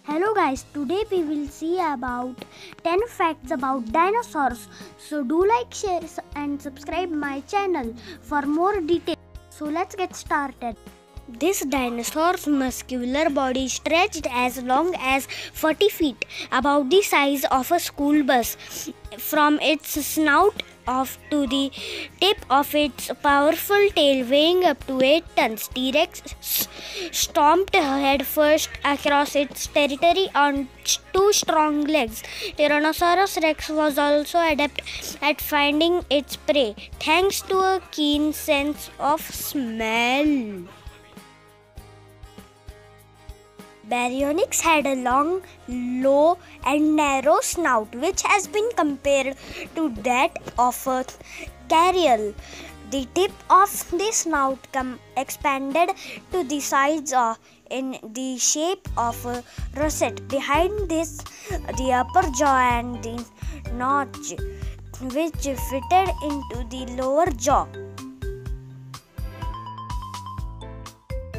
Hello guys, today we will see about 10 facts about dinosaurs. So do like, share and subscribe my channel for more details. So let's get started. This dinosaur's muscular body stretched as long as 40 feet, about the size of a school bus. From its snout off to the tip of its powerful tail weighing up to 8 tons, T-Rex stomped headfirst across its territory on two strong legs. Tyrannosaurus rex was also adept at finding its prey, thanks to a keen sense of smell. Baryonyx had a long, low and narrow snout which has been compared to that of a carriole. The tip of the snout expanded to the sides in the shape of a rosette. Behind this, the upper jaw and the notch which fitted into the lower jaw.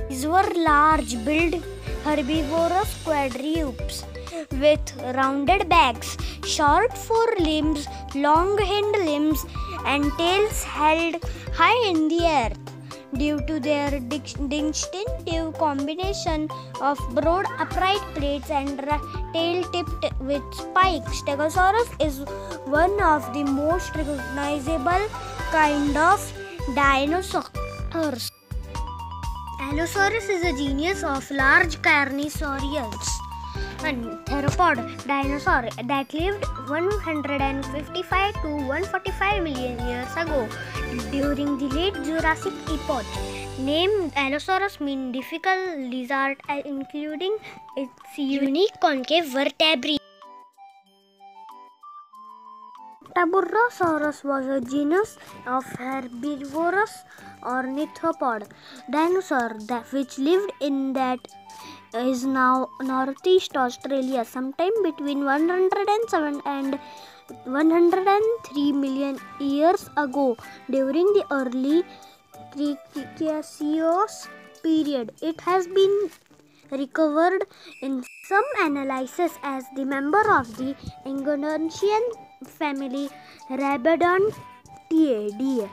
These were large-billed herbivorous quadrupeds with rounded backs, short forelimbs, long hind limbs, and tails held high in the air. Due to their distinctive combination of broad upright plates and tail tipped with spikes, Stegosaurus is one of the most recognizable kind of dinosaurs. Allosaurus is a genus of large carnivorous and theropod dinosaur that lived 155 to 145 million years ago during the late Jurassic epoch. Name Allosaurus means difficult lizard, including its unique concave vertebrae. Taburosaurus was a genus of herbivorous ornithopod dinosaur which lived in that is now northeast Australia sometime between 107 and 103 million years ago during the early Cretaceous period. It has been recovered in some analysis as the member of the Ingonosian family Rabodontidae.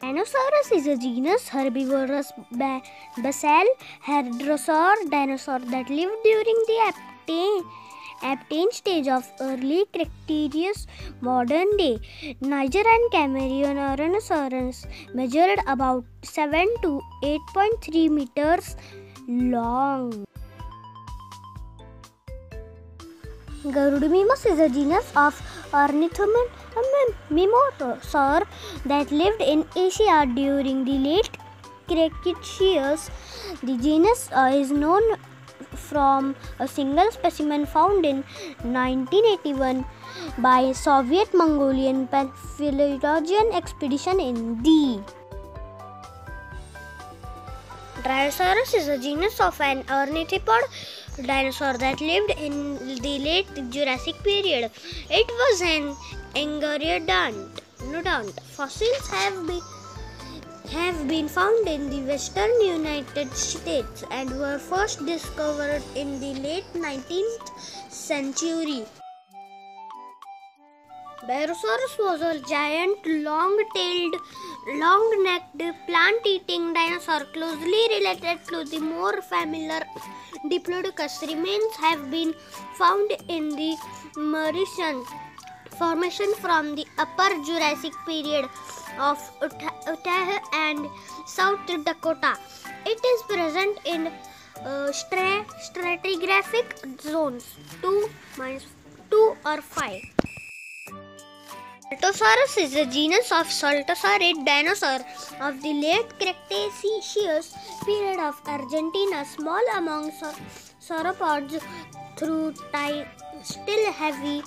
Tyrannosaurus is a genus herbivorous basal hadrosaur dinosaur that lived during the Aptian stage of early Cretaceous modern day. Niger and Cameroon Tyrannosaurus measured about 7 to 8.3 meters long. Garudamemus is a genus of ornithomimosaur that lived in Asia during the late Cretaceous. The genus is known from a single specimen found in 1981 by Soviet Mongolian Paleontological expedition in the Dryosaurus is a genus of an ornithopod dinosaur that lived in the late Jurassic period. It was an enguerrodont. Fossils have been found in the western United States and were first discovered in the late 19th century. Barosaurus was a giant, long-tailed, long-necked, plant-eating dinosaur closely related to the more familiar Diplodocus. Remains have been found in the Mauritian Formation from the Upper Jurassic period of Utah and South Dakota. It is present in stratigraphic zones 2 or 5. Saltosaurus is a genus of saltosaurid dinosaur of the late Cretaceous period of Argentina. Small among sauropods, though still heavy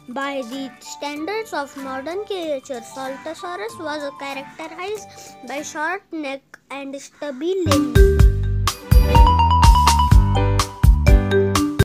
by the standards of modern creatures. Saltosaurus was characterized by short neck and stubby limbs.